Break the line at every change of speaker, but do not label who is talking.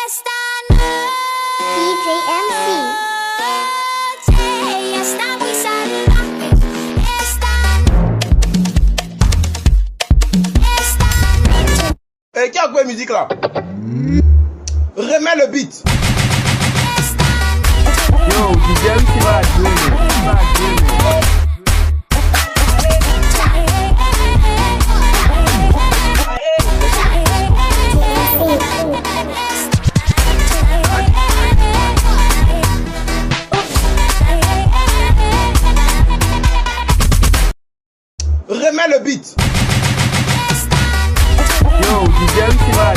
DJ MC.
Et qui a quoi musique là? Remets le beat.
Yo, DJ MC va
Remets le beat.
Yo, DJ MC va